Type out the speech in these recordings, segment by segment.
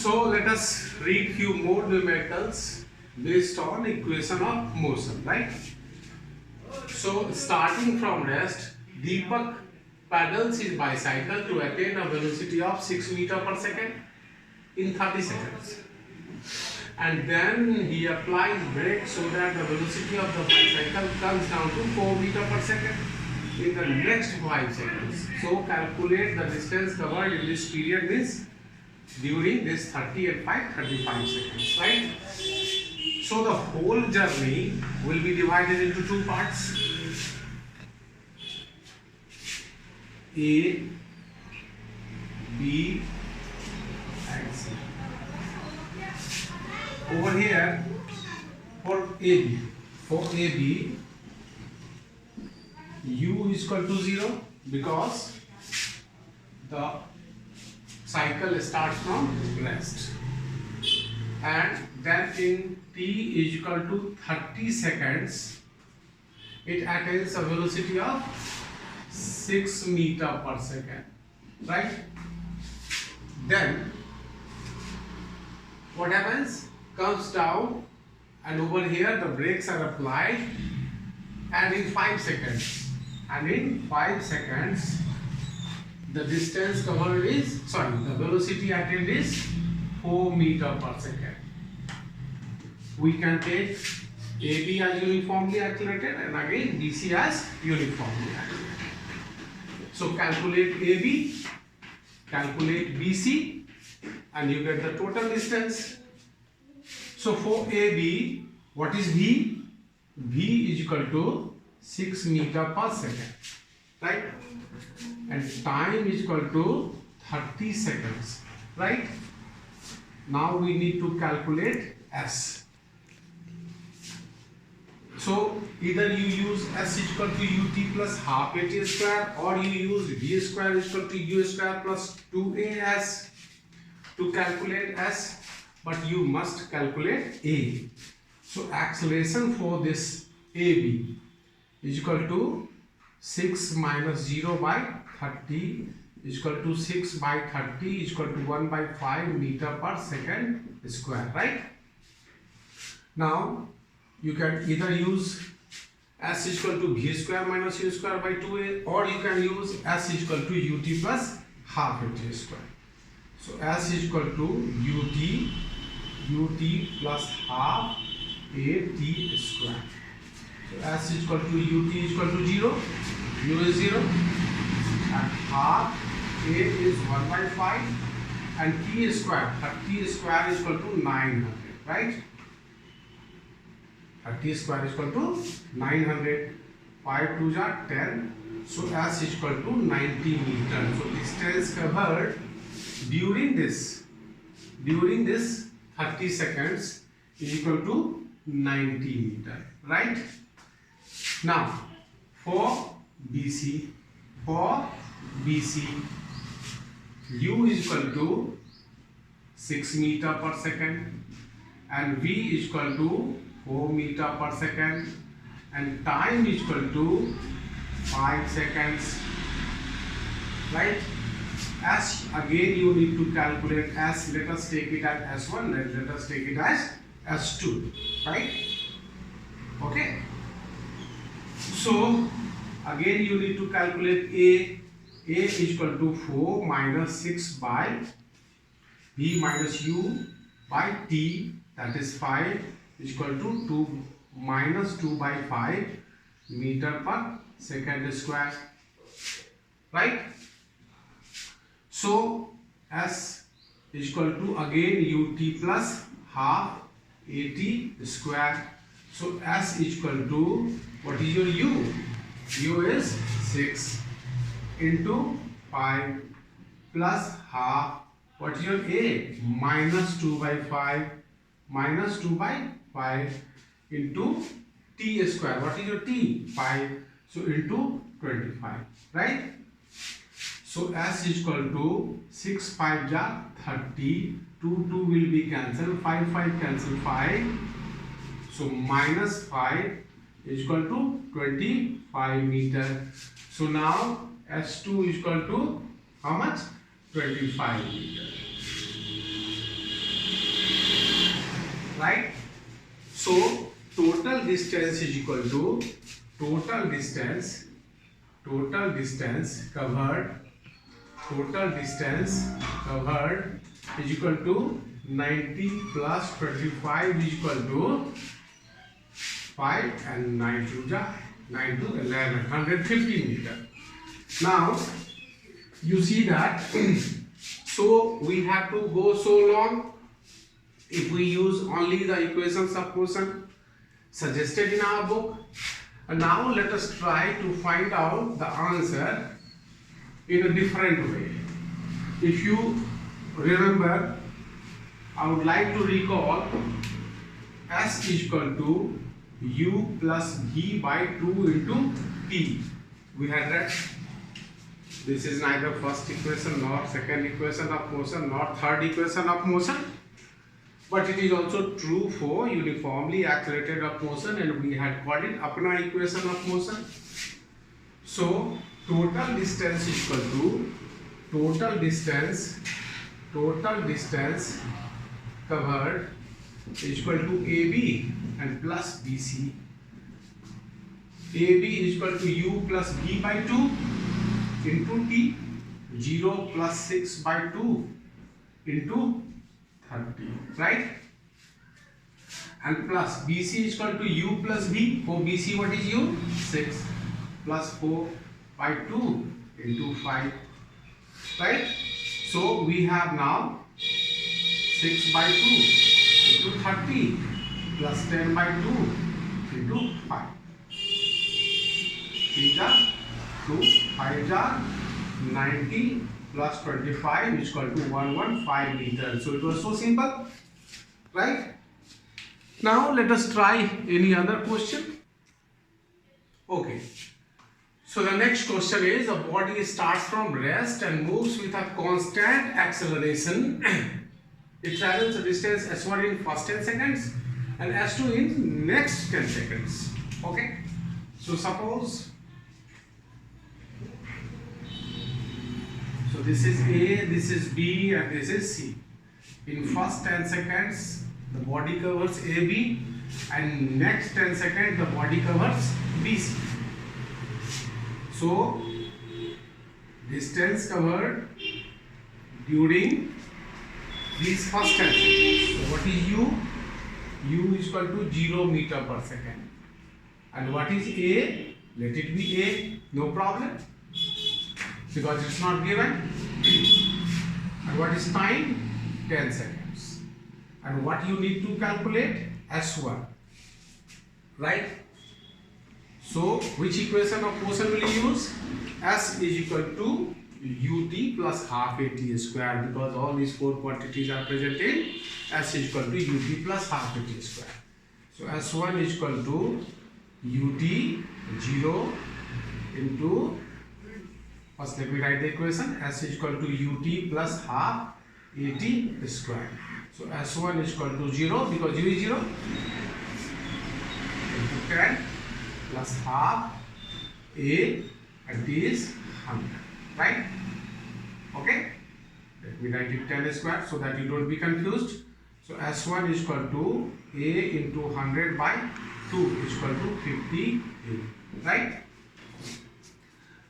So let us read few more numericals based on equation of motion, right? So starting from rest, Deepak pedals his bicycle to attain a velocity of 6 meters per second in 30 seconds. And then he applies brake so that the velocity of the bicycle comes down to 4 meters per second in the next 5 seconds. So calculate the distance covered in this period means during this 30 and 35 seconds, right? So the whole journey will be divided into two parts. A, B and C. Over here for AB, U is equal to 0 because the cycle starts from rest, and then in T is equal to 30 seconds it attains a velocity of 6 meters per second, right? Then what happens? Comes down, and over here the brakes are applied, and in 5 seconds the distance covered is, the velocity attained is 4 meters per second. We can take AB as uniformly accelerated and again BC as uniformly accelerated. So calculate AB, calculate BC, and you get the total distance. So for AB, what is V? V is equal to 6 meters per second, right? And time is equal to 30 seconds, right? Now we need to calculate S. So either you use S is equal to UT plus half AT square, or you use V square is equal to U square plus 2AS to calculate S, but you must calculate A. So acceleration for this AB is equal to 6 minus 0 by 30 is equal to 6 by 30 is equal to 1 by 5 meter per second square, right? Now you can either use S is equal to V square minus U square by 2A, or you can use S is equal to UT plus half AT square. So S is equal to UT plus half AT square. So S is equal to UT is equal to 0, U is 0, and half A is 1 by 5, and T square, 30 square is equal to 900, right? 30 square is equal to 900, 5 2s are 10, so S is equal to 90 meters. So distance covered during this 30 seconds is equal to 90 meters, right? Now for BC, U is equal to 6 meters per second, and V is equal to 4 meters per second, and time is equal to 5 seconds, right? S, again you need to calculate S. Let us take it as S1, let us take it as S2, right? Okay. So again you need to calculate A. A is equal to 4 minus 6 by V minus U by T, that is 5, is equal to 2 minus 2 by 5 meter per second square, right? So S is equal to again UT plus half AT square. So S is equal to, what is your U? U is 6 into 5 plus half, what is your A? Minus 2 by 5, minus 2 by 5 into T square, what is your T? 5, so into 25, right? So S is equal to 6 5 ja 30, 2 2 will be cancelled, 5 5 cancel 5, so minus 5 is equal to 25 meter. So now S2 is equal to how much? 25 meter. right? So total distance is equal to total distance covered is equal to 90 plus 25 is equal to 5 and 9 to 11, 150 meter. Now you see that so we have to go so long if we use only the equations of motion suggested in our book. And now let us try to find out the answer in a different way. If you remember, I would like to recall S is equal to U plus V by 2 into T. We had read this is neither first equation nor second equation of motion nor third equation of motion, but it is also true for uniformly accelerated of motion, and we had called it Apna equation of motion. So total distance is equal to total distance covered is equal to AB and plus BC. AB is equal to U plus V by 2 into T, 0 plus 6 by 2 into 30, right? And plus BC is equal to U plus V. For BC, what is U? 6 plus 4 by 2 into 5, right? So we have now 6 by 2 into 30 plus 10 by 2 into 5. 3 are 2, 5 are 90 plus 25 is equal to 115 meters. So it was so simple, right? Now let us try any other question. Okay. So the next question is, a body starts from rest and moves with a constant acceleration. It travels a distance s1 in first 10 seconds and s2 in next 10 seconds. Okay. So suppose, so this is A, this is B and this is C. In first 10 seconds the body covers AB and next 10 seconds the body covers BC. So distance covered during these first 10 seconds. So what is U? U is equal to 0 meter per second. And what is A? Let it be A, no problem, because it's not given. And what is time? 10 seconds. And what you need to calculate? S1, right? So which equation of motion will you use? S is equal to ut plus half at square, because all these four quantities are present in S is equal to ut plus half at square. So S1 is equal to ut 0 into, first let me write the equation. S is equal to ut plus half at square. So S1 is equal to 0 because u is 0 into 10 plus half A and T is 100, right? Okay, let me write it 10 square so that you don't be confused. So S1 is equal to A into 100 by 2 is equal to 50A, right?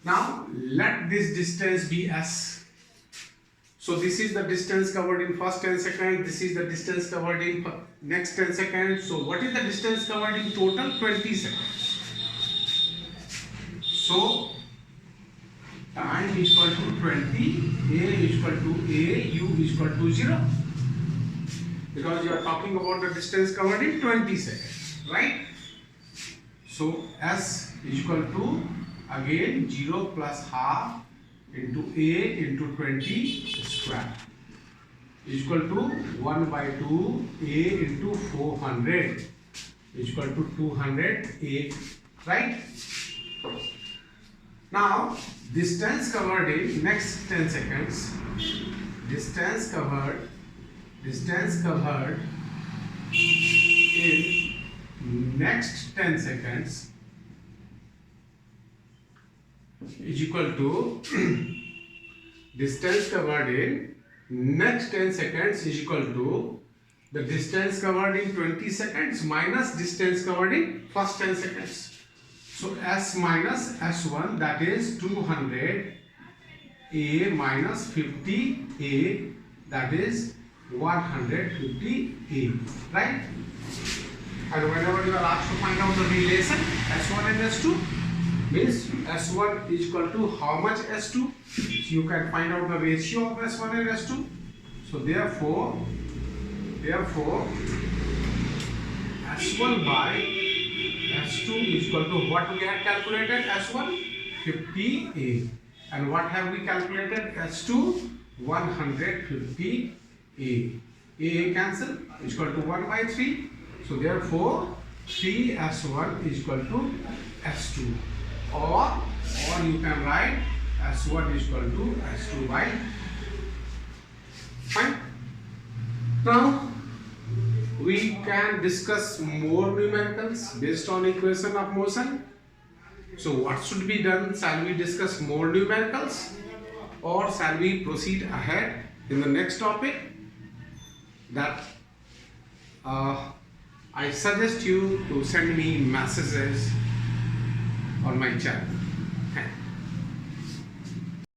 Now let this distance be S. So this is the distance covered in first 10 seconds, this is the distance covered in next 10 seconds. So what is the distance covered in total? 20 seconds. So time is equal to 20, A is equal to A, U is equal to 0, because you are talking about the distance covered in 20 seconds, right? So S is equal to again 0 plus half into A into 20 square is equal to 1 by 2 A into 400 is equal to 200A, right? Now distance covered in next 10 seconds, distance covered in next 10 seconds is equal to distance covered in next 10 seconds is equal to the distance covered in 20 seconds minus distance covered in first 10 seconds. So S minus S1, that is 200 A minus 50 A, that is 150 A, right? And whenever you are asked to find out the relation S1 and S2, means S1 is equal to how much S2? So you can find out the ratio of S1 and S2. So therefore S1 by S2 is equal to what we had calculated? S1 50A, and what have we calculated? S2 150A. A cancel is equal to 1 by 3. So therefore 3S1 is equal to S2, or you can write S1 is equal to S2 by 3. Fine. Now we can discuss more numericals based on equation of motion. So what should be done? Shall we discuss more numericals, or shall we proceed ahead in the next topic? That I suggest you to send me messages on my chat.